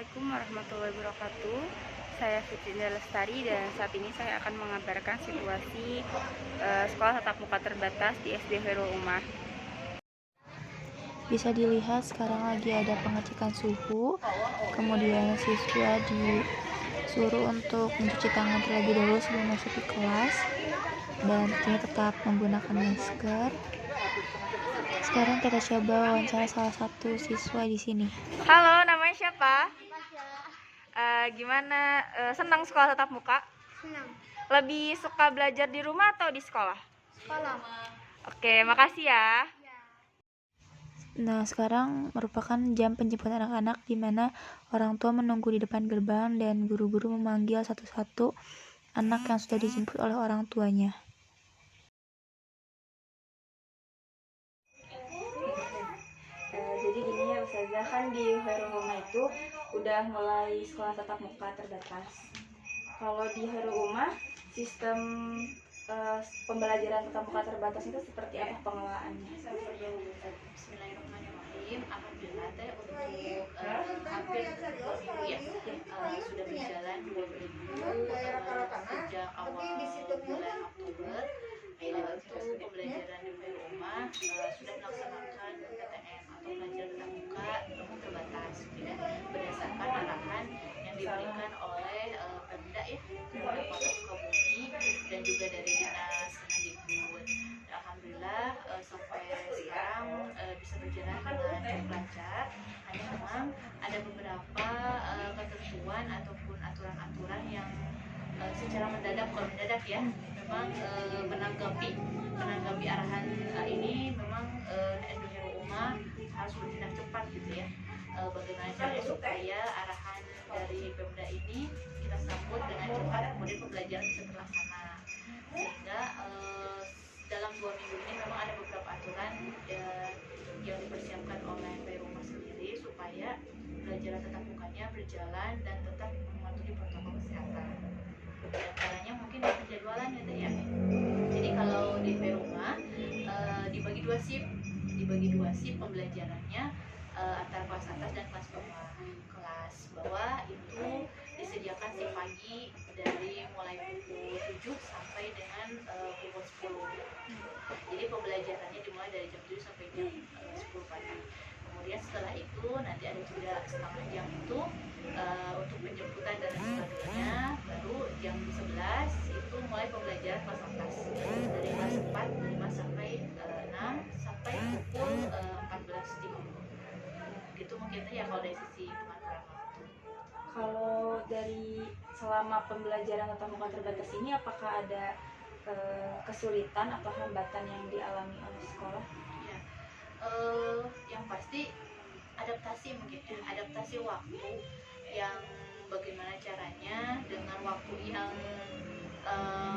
Assalamualaikum warahmatullahi wabarakatuh. Saya Fitri Lestari dan saat ini saya akan mengabarkan situasi sekolah tatap muka terbatas di SD Khairul Ummah. Bisa dilihat sekarang lagi ada pengecekan suhu, kemudian siswa disuruh untuk mencuci tangan terlebih dahulu sebelum masuk ke kelas, dan tentunya tetap menggunakan masker. Sekarang kita coba wawancara salah satu siswa di sini. Halo, namanya siapa? Gimana? Senang sekolah tatap muka? Senang. Lebih suka belajar di rumah atau di sekolah? Sekolah. Oke, makasih ya. Nah, sekarang merupakan jam penjemputan anak-anak di mana orang tua menunggu di depan gerbang dan guru-guru memanggil satu-satu anak yang sudah dijemput oleh orang tuanya. Jadi gini ya Ustazah, kan di Khairul Ummah itu udah mulai sekolah tatap muka terbatas. Kalau di Khairul Ummah sistem pembelajaran tatap muka terbatas itu seperti apa pengelolaannya? Bismillahirrahmanirrahim. Alhamdulillah untuk hampir 2 minggu ya sudah berjalan 2 minggu sejak awal bulan Oktober itu pembelajaran di Khairul Ummah sudah melaksanakan PTM atau pelajaran tatap muka terbatas ya, berdasarkan arahan yang diberikan oleh Pemda ya, oleh Kota Sukabumi dan juga dari Dinas Kemendikbud. Alhamdulillah sampai sekarang bisa berjalan dengan cukup lancar. Hanya memang ada beberapa ketentuan ataupun aturan-aturan yang secara mendadak ya, memang menanggapi arahan ini memang SD Khairul Ummah harus bertindak cepat gitu ya. Bagaimana caranya supaya arahan dari Pemda ini kita sambut dengan cepat, kemudian pembelajaran bisa terlaksana, sehingga dalam 2 minggu ini memang ada beberapa aturan yang dipersiapkan oleh Khairul Ummah sendiri supaya pelajaran tatap mukanya berjalan dan tetap mematuhi protokol kesehatan. Di antaranya mungkin di penjadwalan gitu ya. Jadi kalau di Khairul Ummah dibagi dua shift pembelajarannya antara kelas atas dan kelas bawah. Kelas bawah itu disediakan shift pagi dari mulai pukul 7 sampai dengan pukul 10. Jadi pembelajarannya dimulai dari jam 7 sampai jam 10 pagi. Kemudian setelah itu nanti ada jeda setengah jam itu untuk penjemputan dan sebagainya. Baru jam 11 itu mulai pembelajaran kelas atas dari kelas 4, 5 sampai 6 sampai pukul 14.30. Gitu mungkin ya kalau dari sisi pengaturan waktu. Kalau dari selama pembelajaran tatap muka terbatas ini, apakah ada kesulitan atau hambatan yang dialami oleh sekolah? Ya, yang pasti adaptasi mungkin ya, adaptasi waktu yang bagaimana caranya dengan waktu yang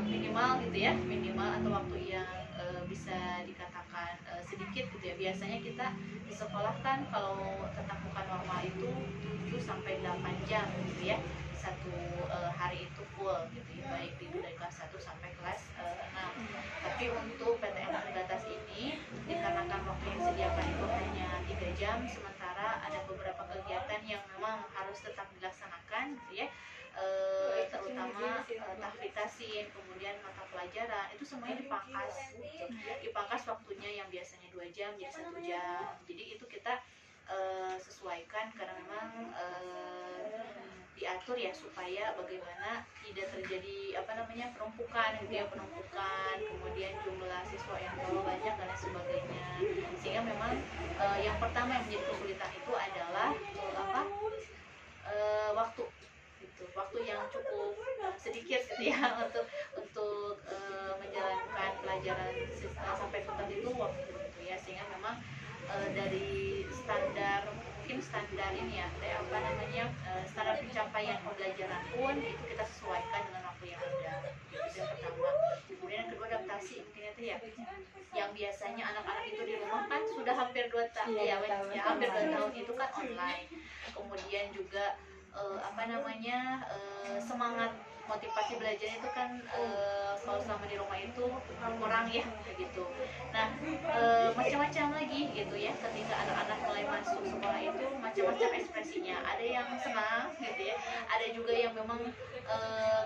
minimal gitu ya, minimal atau waktu yang bisa dikatakan sedikit gitu ya. Biasanya kita di sekolah kan kalau tatap muka normal itu 7 sampai 8 jam gitu ya, satu hari itu full gitu ya, baik itu dari kelas 1 sampai kelas 6. Tapi untuk PTM terbatas ini dikarenakan waktu yang disediakan itu hanya 3 jam, sementara ada beberapa kegiatan yang memang harus tetap dilaksanakan gitu ya, terutama tahfidz tasin, kemudian mata pelajaran itu semuanya dipangkas waktunya yang biasanya 2 jam jadi 1 jam. Jadi itu kita sesuaikan karena memang diatur ya supaya bagaimana tidak terjadi penumpukan gitu ya, kemudian jumlah siswa yang terlalu banyak dan lain sebagainya. Sehingga memang yang pertama yang menjadi kesulitan itu adalah waktu yang cukup sedikit gitu ya untuk menjalankan pelajaran sampai tuntas itu waktu gitu ya, sehingga memang dari standar ini ya, standar pencapaian pembelajaran pun itu kita sesuaikan dengan waktu yang ada. Itu yang pertama. Kemudian yang kedua adaptasi mungkin itu ya, yang biasanya anak-anak itu di rumah kan sudah hampir 2 tahun hampir 2 tahun itu kan online. Kemudian juga semangat motivasi belajar itu kan kalau selama di rumah itu kurang ya kayak gitu. Nah macam-macam lagi gitu ya, ketika anak-anak mulai masuk sekolah itu macam-macam ekspresinya, ada yang senang gitu ya, ada juga yang memang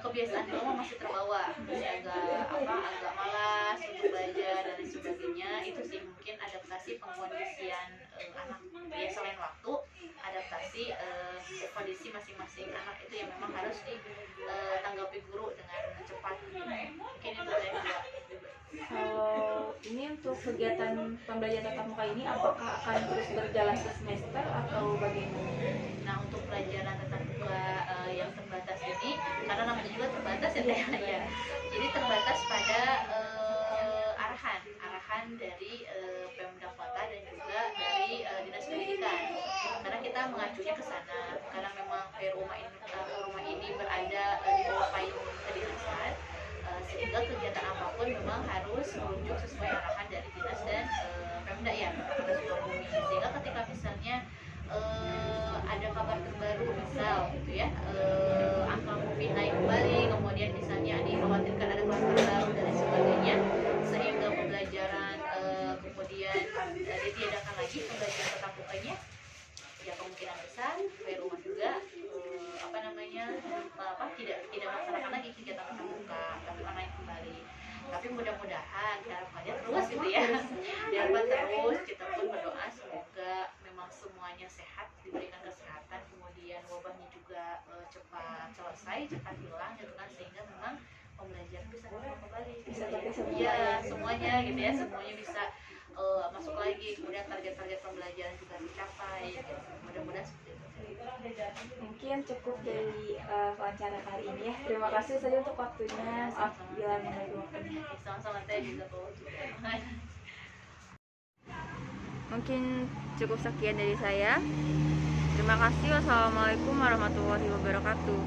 kebiasaan di rumah masih terbawa, masih agak malas untuk belajar dan lain sebagainya. Itu sih mungkin adaptasi pengkondisian anak ya, selain waktu, adaptasi kondisi masing-masing anak itu yang memang harus ditanggapi guru dengan cepat. Mungkin itu dari dua. Kalau ini untuk kegiatan pembelajaran tatap muka ini apakah akan terus berjalan ke semester atau bagaimana? Nah, untuk pelajaran tatap muka yang terbatas ini, karena namanya juga terbatas ya Teh, ya. Jadi terbatas pada arahan dari Pemda Kota dan juga dari Dinas Pendidikan. Karena kita mengacunya ke sana, karena memang rumah ini berada di bawah payung kedinasan, sehingga kegiatan apapun memang harus merujuk sesuai arahan dari dinas dan Pemda ya, Kota Sukabumi. Sehingga ketika misalnya ada kabar terbaru misal gitu ya, angka COVID naik kembali, kemudian misalnya dikhawatirkan ada klaster baru dan lain sebagainya, sehingga pembelajaran kemudian ditiadakan lagi pembelajaran tatap mukanya, ya kemungkinan besar rumah juga tidak melaksanakan lagi kegiatan tatap muka, tapi online kembali. Tapi mudah-mudahan harapannya terus gitu ya, diharapkan terus. Kita pun berdoa semoga memang semuanya sehat, diberikan kesehatan, kemudian wabahnya juga cepat selesai, cepat hilang gitu kan, sehingga memang pembelajaran bisa kembali, Bisa pakai semua ya semuanya gitu ya, semuanya bisa masuk lagi, kemudian target-target pembelajaran juga tercapai gitu. Mudah-mudahan seperti itu. Mungkin cukup dari wawancara kali ini ya. Terima kasih saja untuk waktunya. Maaf bila mengganggu waktunya. Sama-sama Teh juga kok. Mungkin cukup sekian dari saya. Terima kasih. Wassalamualaikum warahmatullahi wabarakatuh.